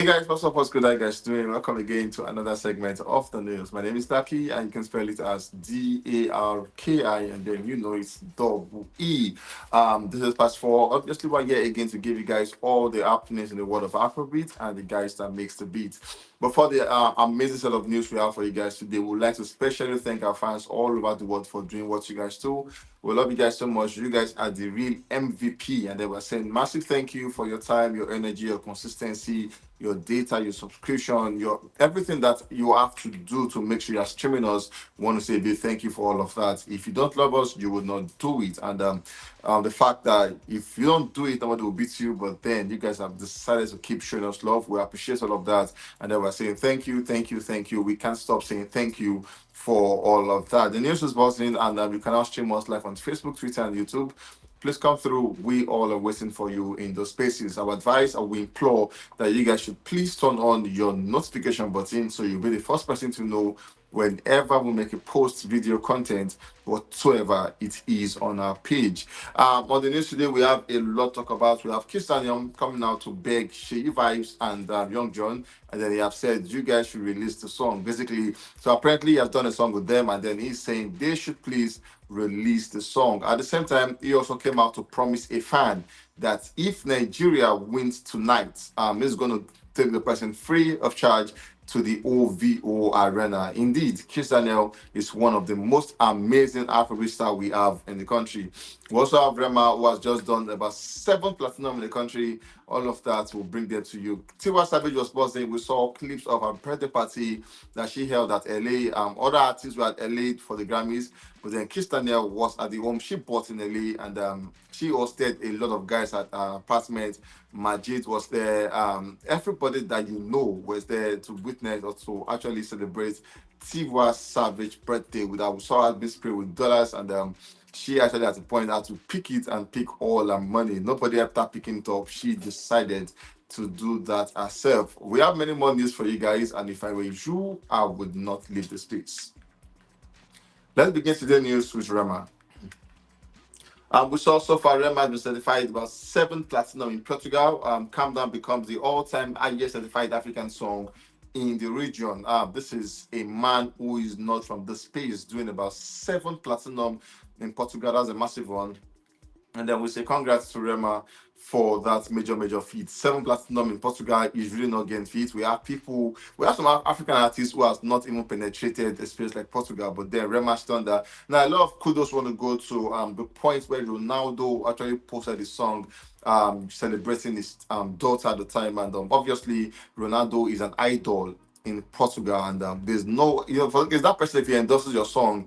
Hey guys, what's up? What's good? How you guys doing? Welcome again to another segment of the news. My name is Daki, and you can spell it as Darki, and then you know it's double E. This is past four. Obviously, we're here again to give you guys all the happenings in the world of Afrobeat and the guys that makes the beat. But for the amazing set of news we have for you guys today, we'd like to especially thank our fans all over the world for doing what you guys do. We love you guys so much. You guys are the real MVP, and they were saying massive thank you for your time, your energy, your consistency, your data, your subscription, your everything that you have to do to make sure you're streaming us. We want to say a big thank you for all of that. If you don't love us, you would not do it. And the fact that if you don't do it, nobody will beat you. But then you guys have decided to keep showing us love. We appreciate all of that. And then we're saying thank you, thank you, thank you. We can't stop saying thank you for all of that. The news is buzzing, and you can now stream us live on Facebook, Twitter, and YouTube. Please come through. We all are waiting for you in those spaces. Our advice, and we implore that you guys should please turn on your notification button so you'll be the first person to know whenever we make a post video content whatsoever it is on our page. On the news today, we have a lot to talk about. We have Kizz Daniel coming out to beg Sheyi Vibes and Young John, and then he have said you guys should release the song. Basically, so apparently he has done a song with them, and then he's saying they should please release the song. At the same time, he also came out to promise a fan that if Nigeria wins tonight, he's going to take the person free of charge to the OVO Arena. Indeed, Kizz Daniel is one of the most amazing Afrobeat stars we have in the country. We also have Rema, who has just done about 7 platinum in the country. All of that will bring them to you. Tiwa Savage was buzzing. We saw clips of her birthday party that she held at LA. Other artists were at LA for the Grammys, but then Kizz Daniel was at the home she bought in LA, and she hosted a lot of guys at her apartment. Majid was there. Everybody that you know was there to witness or to actually celebrate Tiwa Savage birthday. With that, we saw her being sprayed with dollars, and she actually had to point out to pick it and pick all her money. Nobody after picking it up. She decided to do that herself. We have many more news for you guys, and if I were you, I would not leave the space. Let's begin today's news with Rema. We saw so far Rema has been certified about 7 platinum in Portugal. Calm Down becomes the all-time highest certified African song in the region. This is a man who is not from the space doing about 7 platinum in Portugal. That's a massive one. And then we say congrats to Rema for that major feat. 7 platinum in Portugal is really not getting feat. We have some African artists who has not even penetrated a space like Portugal, but then Rema's done that. Now a lot of kudos want to go to the point where Ronaldo actually posted the song celebrating his daughter at the time, and obviously Ronaldo is an idol in Portugal, and there's no, for that person, if he endorses your song,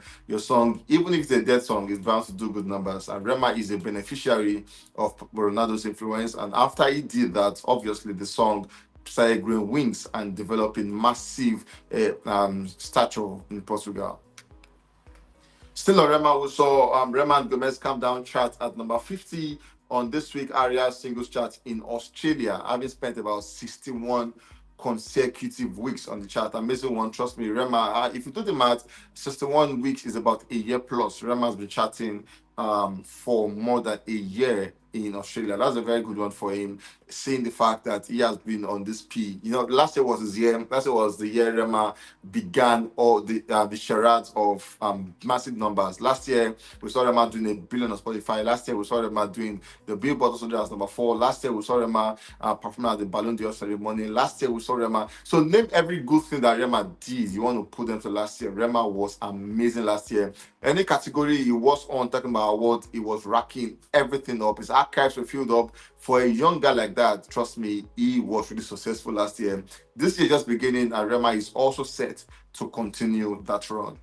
even if it's a dead song, is bound to do good numbers. And Rema is a beneficiary of Ronaldo's influence, and after he did that, obviously the song started growing wings and developing massive stature in Portugal. Still on Rema, we saw Rema Gomez come down chart at number 50 on this week ARIA singles chart in Australia, having spent about 61 consecutive weeks on the chart. Amazing one, trust me. Rema, if you do the math, 61 weeks is about a year plus. Rema's been charting for more than a year in Australia. That's a very good one for him, seeing the fact that he has been on this P. Last year was his year. Last year was the year Rema began all the charades of massive numbers. Last year we saw Rema doing a billion on Spotify. Last year we saw Rema doing the Billboard also as number 4. Last year we saw Rema performing at the Ballon d'Or ceremony. Last year we saw Rema. So name every good thing that Rema did. You want to put them to last year. Rema was amazing last year. Any category he was on, talking about awards, he was racking everything up. His archives were filled up. For a young guy like that, trust me, he was really successful last year. This year just beginning, and Rema is also set to continue that run.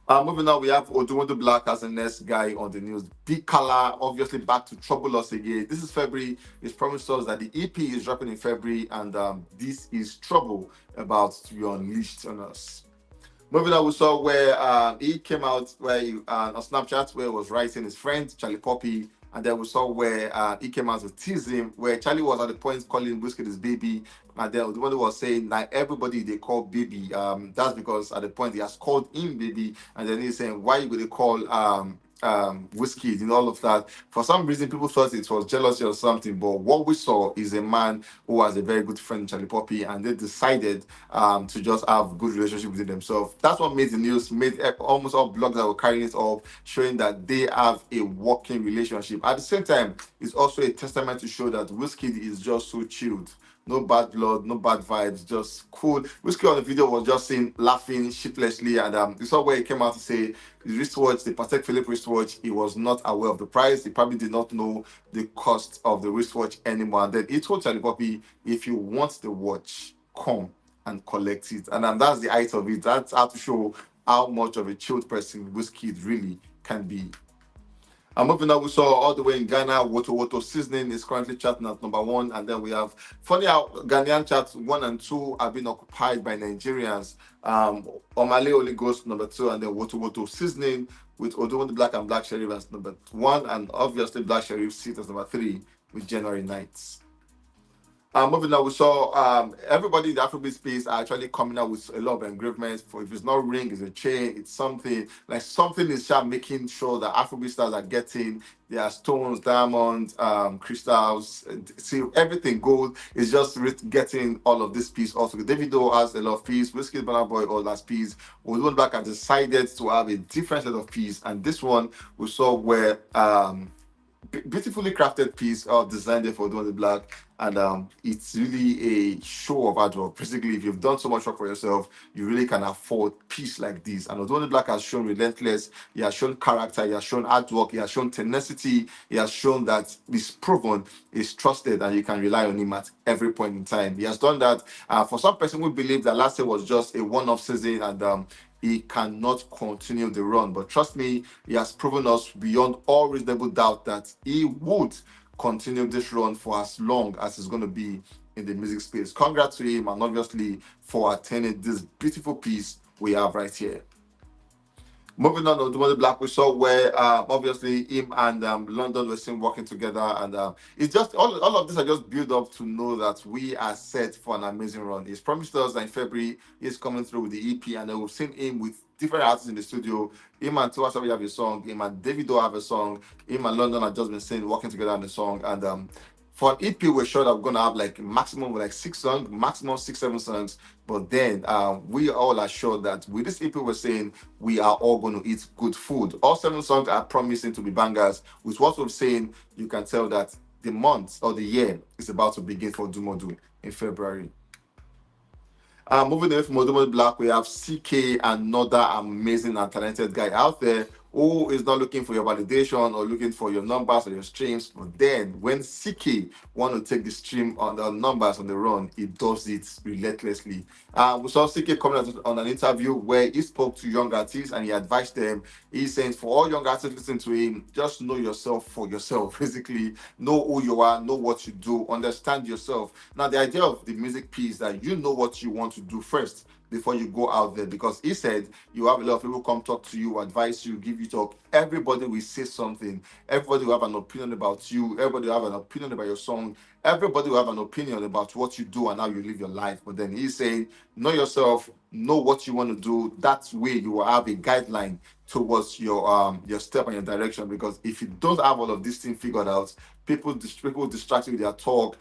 Moving on, we have Odumodu Black as the next guy on the news. Big color, obviously back to trouble us again. This is February. He's promised us that the EP is dropping in February, and this is trouble about to be unleashed on us. Moving on, we saw where he came out on Snapchat where he was writing his friend Charlie Poppy, and then we saw where he came out to tease him, where Charlie was at the point calling Wizkid his baby, and then the one was saying like everybody they call baby. That's because at the point he has called him baby, and then he's saying why you would call whiskey and all of that. For some reason, people thought it was jealousy or something. But what we saw is a man who has a very good friend, Charlie Poppy, and they decided to just have good relationship within themselves. That's what made the news, made almost all blogs that were carrying it up, showing that they have a working relationship. At the same time, it's also a testament to show that whiskey is just so chilled. No bad blood, no bad vibes, just cool. Whiskey on the video was just seen laughing shitlessly, and you saw where he came out to say the wristwatch, the Patek Philippe wristwatch, he was not aware of the price. He probably did not know the cost of the wristwatch anymore. And then he told Charlie Poppy, if you want the watch, come and collect it. And that's the height of it. That's how to show how much of a chilled person Whiskey really can be. And moving on, we saw all the way in Ghana, Woto Woto Seasoning is currently charting at number one. And then we have, funny how Ghanaian charts one and two have been occupied by Nigerians. Omale only goes to number two, and then Woto Woto Seasoning with Odumodu Black and Black Sheriff as number one. And obviously, Black Sheriff sits as number three with January Nights. Moving on, we saw everybody in the Afrobeat space are actually coming out with a lot of engravements. For if it's not ring, it's a chain, it's something like something is making sure that Afrobeat stars are getting their stones, diamonds, crystals, see everything gold is just getting all of this piece also. Davido has a lot of piece, Whiskey, Burna Boy all that piece. Odumodu Black has decided to have a different set of piece, and this one we saw where beautifully crafted piece designed there for Odumodu Black, and it's really a show of hard work. Basically, if you've done so much work for yourself, you really can afford peace like this. And Odumodu Black has shown relentless, he has shown character, he has shown hard work, he has shown tenacity, he has shown that he's proven, he's trusted, and you can rely on him at every point in time. He has done that. For some person who believe that last year was just a one-off season and he cannot continue the run. But trust me, he has proven us beyond all reasonable doubt that he would continue this run for as long as it's going to be in the music space. Congrats to him, and obviously for attending this beautiful piece we have right here. Moving on to Odumodu Black, we saw where obviously him and London were seen working together, and it's just all of this are just built up to know that we are set for an amazing run. He's promised us that in February he's coming through with the EP, and then we've seen him with different artists in the studio. Him and Tiwa Birthday have a song, him and Davido have a song, him and London have just been seen working together on the song, and for an EP, we're sure that we're gonna have like maximum like 6 songs, maximum 6, 7 songs. But then we all are sure that with this EP, we're saying we are all going to eat good food. All 7 songs are promising to be bangers. With what we're saying, you can tell that the month or the year is about to begin for Odumodu in February. Moving away from Odumodu Black, we have CK, another amazing and talented guy out there who is not looking for your validation or looking for your numbers or your streams. But then when CK want to take the stream on the numbers on the run, he does it relentlessly. We saw CK coming out on an interview where he spoke to young artists and he advised them. He's saying for all young artists listening to him, just know yourself for yourself. Basically, know who you are, know what you do, understand yourself. Now, the idea of the music piece that you know what you want to do first before you go out there, because he said you have a lot of people come talk to you, advise you, give you talk. Everybody will say something. Everybody will have an opinion about you. Everybody will have an opinion about your song. Everybody will have an opinion about what you do and how you live your life. But then he's saying, know yourself, know what you want to do. That way you will have a guideline towards your step and your direction. Because if you don't have all of these things figured out, people distract you with their talk.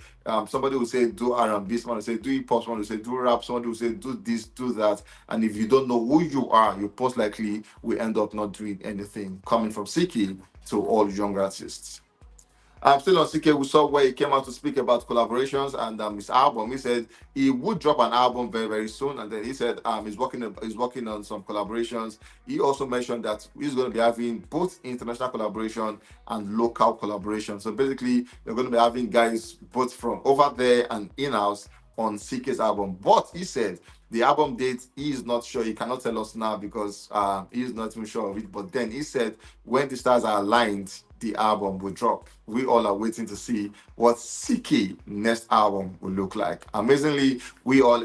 Somebody will say do R&B, somebody will say do hip hop, somebody will say do rap, somebody will say do this, do that. And if you don't know who you are, you most likely will end up not doing anything. Coming from CK to all young artists. Still on CK, we saw where he came out to speak about collaborations and his album. He said he would drop an album very, very soon, and then he said he's working on some collaborations. He also mentioned that he's going to be having both international collaboration and local collaboration. So basically, they're going to be having guys both from over there and in-house on CK's album. But he said the album date, he is not sure. He cannot tell us now because he is not even sure of it. But then he said when the stars are aligned, the album will drop. We all are waiting to see what CK next album will look like. Amazingly, we saw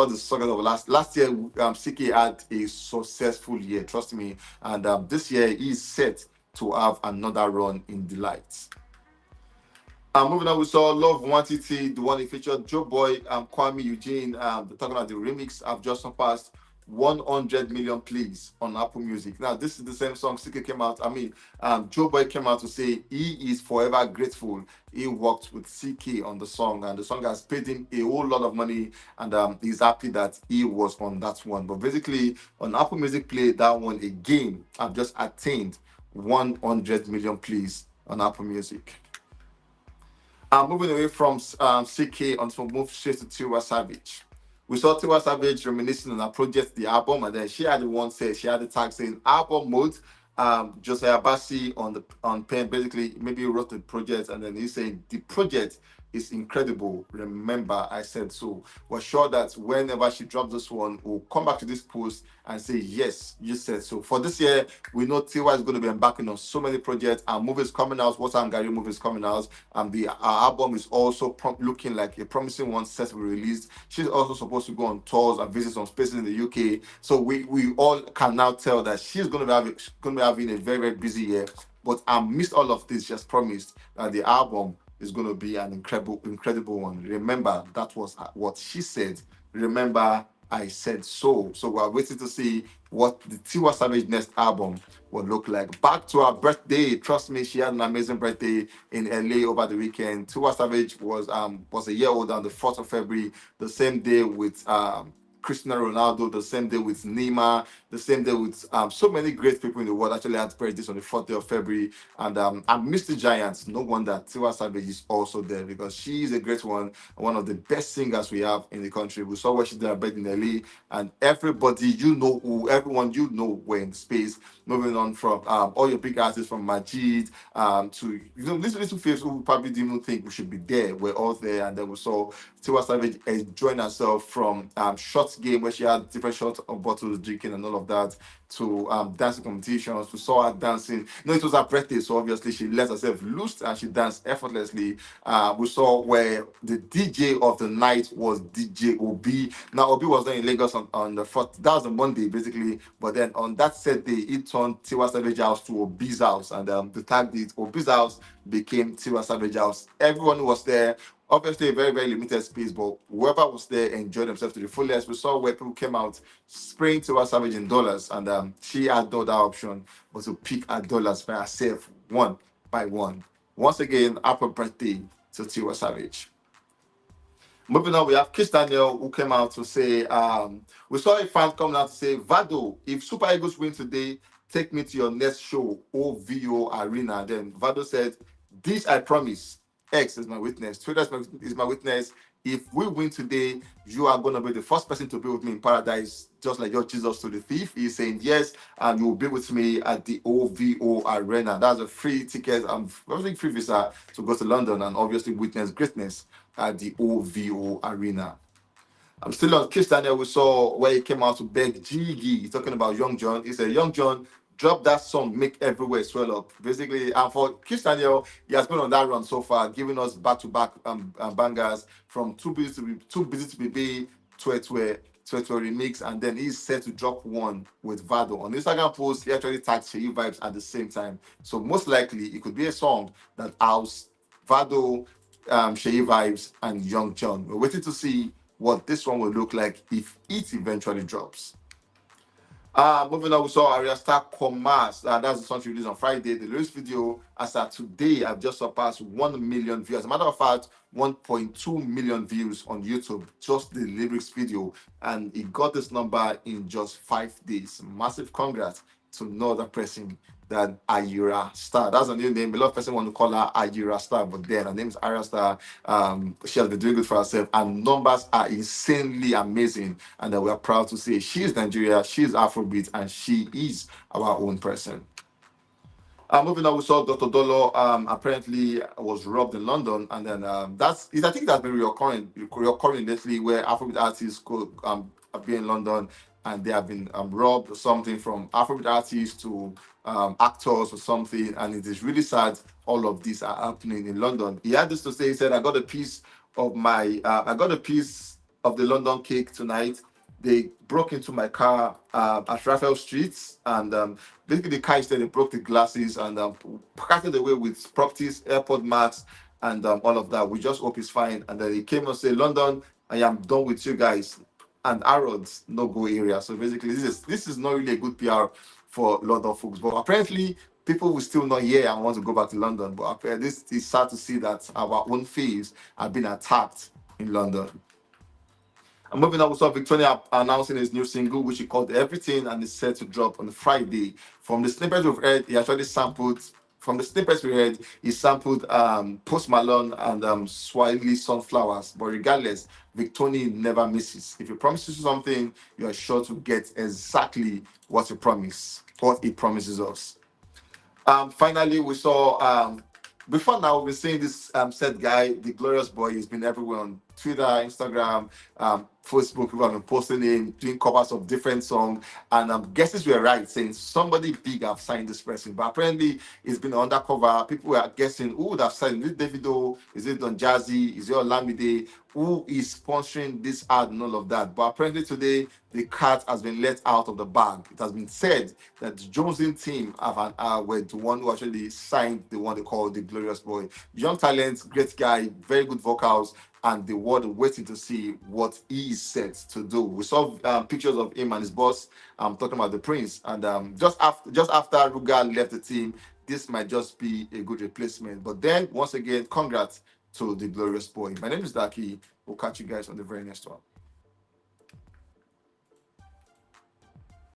the success of last year. CK had a successful year, trust me, and this year he's set to have another run in the lights. Moving on, we saw Love Quantity, the one that featured Joe Boy, Kwame Eugene, talking about the remix I've just surpassed. 100 million plays on Apple Music. Now, this is the same song CK came out. Joe Boy came out to say he is forever grateful he worked with CK on the song, and the song has paid him a whole lot of money, and he's happy that he was on that one. But basically, on Apple Music Play, that one again, I've just attained 100 million plays on Apple Music. Moving away from CK onto move straight to Tiwa Savage. We saw Tiwa Savage reminiscing on her project, the album, and then she had the one say she had the tag saying album mode. Josiah Bassi on pen basically maybe wrote the project, and then he's saying the project is incredible. Remember, I said so. We're sure that whenever she drops this one, we'll come back to this post and say, yes, you said so. For this year, we know Tiwa is going to be embarking on so many projects and movies coming out. Water and Gary movies coming out. And our album is also looking like a promising one set to be released. She's also supposed to go on tours and visit some places in the UK. So we all can now tell that she's going to be having a very, very busy year. But amidst all of this, she has promised that the album is going to be an incredible one. Remember, that was what she said. Remember, I said so. So we're waiting to see what the Tiwa Savage next album will look like. Back to her birthday. Trust me, she had an amazing birthday in LA over the weekend. Tiwa Savage was a year old on the 4th of February, the same day with Cristiano Ronaldo, the same day with Neymar, the same day with so many great people in the world actually had birthdays on the 4th day of February. And amidst the Giants, no wonder Tiwa Savage is also there because she is a great one of the best singers we have in the country. We saw what she did at birthday in LA, and everybody everyone were in the space. Moving on from all your big artists from Majid to little faves who probably didn't even think we should be there. We're all there, and then we saw Tiwa Savage enjoying herself from shots game where she had different shots of bottles drinking and all of that to dancing competitions. We saw her dancing. No, it was her birthday, so obviously she let herself loose and she danced effortlessly. We saw where the DJ of the night was DJ Obi. Now Obi was not in Lagos on the 4th. That was a Monday basically, but then on that set day, it turned Tiwa Savage house to Obi's house, and the tag did Obi's house became Tiwa Savage house. Everyone who was there. Obviously, a very, very limited space, but whoever was there enjoyed themselves to the fullest. We saw where people came out spraying Tiwa Savage in dollars, and she had no other option but to pick her dollars by herself, one by one. Once again, happy birthday to Tiwa Savage. Moving on, we have Kizz Daniel who came out to say, we saw a fan coming out to say, Vado, if Super Eagles win today, take me to your next show, OVO Arena. Then Vado said, this I promise. X is my witness. Twitter is my witness. If we win today, you are going to be the first person to be with me in paradise, just like your Jesus to the thief. He's saying yes, and you will be with me at the OVO Arena. That's a free ticket and obviously free visa to go to London and obviously witness greatness at the OVO Arena. I'm still on Kizz Daniel. We saw where he came out to beg Jiggy. He's talking about Young John. He said, Young John, drop that song, make everywhere swell up. Basically, and for Kizz Daniel, he has been on that run so far, giving us back-to-back bangers from Too Busy to Be Twe remix, and then he's set to drop one with Vado. On Instagram post, he actually tagged Sheyi Vibes at the same time. So most likely, it could be a song that house Vado, Sheyi Vibes, and Young John. We're waiting to see what this one will look like if it eventually drops. Moving on, we saw Arya Star Commerce. That's the song she released on Friday. The lyrics video, as at today, I've just surpassed 1 million views. As a matter of fact, 1.2 million views on YouTube, just the lyrics video. And it got this number in just 5 days. Massive congrats to no other person than Ayura Star. That's a new name. A lot of people want to call her Ayura Star, but then her name is Ayura Star. She has been doing good for herself, and numbers are insanely amazing. And we are proud to say she is Nigeria, she is Afrobeat, and she is our own person. Moving on, we saw Dr. Dolo apparently was robbed in London, and then I think that's been reoccurring lately, where Afrobeat artists could be in London and they have been robbed or something, from Afrobeat artists to actors or something, and it is really sad all of these are happening in London. He had this to say. He said, I got a piece of the London cake tonight. They broke into my car at Raphael Street, and basically the car instead they broke the glasses and carted away with properties, airport marks, and all of that. We just hope he's fine. And then he came and said, London, I am done with you guys. and Harrods no go area. So basically, this is not really a good PR for London folks. But apparently, people will still not hear and want to go back to London. But this is sad to see that our own faves have been attacked in London. And moving on, we saw Victoria announcing his new single, which he called Everything, and is set to drop on Friday. From the snippets we've heard, he actually sampled. From the snippets we heard, he sampled Post Malone and Swahili Sunflowers. But regardless, Victoria never misses. If he promises you something, you are sure to get exactly what he promises us. Finally, we saw before now we've been seeing this said guy, the Glorious Boy. He's been everywhere on Twitter, Instagram, Facebook. People have been posting him, doing covers of different songs, and guesses were right, saying somebody big have signed this person. But apparently, it's been undercover. People were guessing who would have signed. Is it Davido? Is it Don Jazzy? Is it Olamide? Who is sponsoring this ad and all of that? But apparently today, the cat has been let out of the bag. It has been said that the Jonesing team were the one who actually signed the one they call the Glorious Boy. Young talent, great guy, very good vocals, and the world waiting to see what he is set to do. We saw pictures of him and his boss talking about the Prince, and just after Ruga left the team, this might just be a good replacement. But then once again, congrats to the Glorious Boy. My name is Daki. We'll catch you guys on the very next one.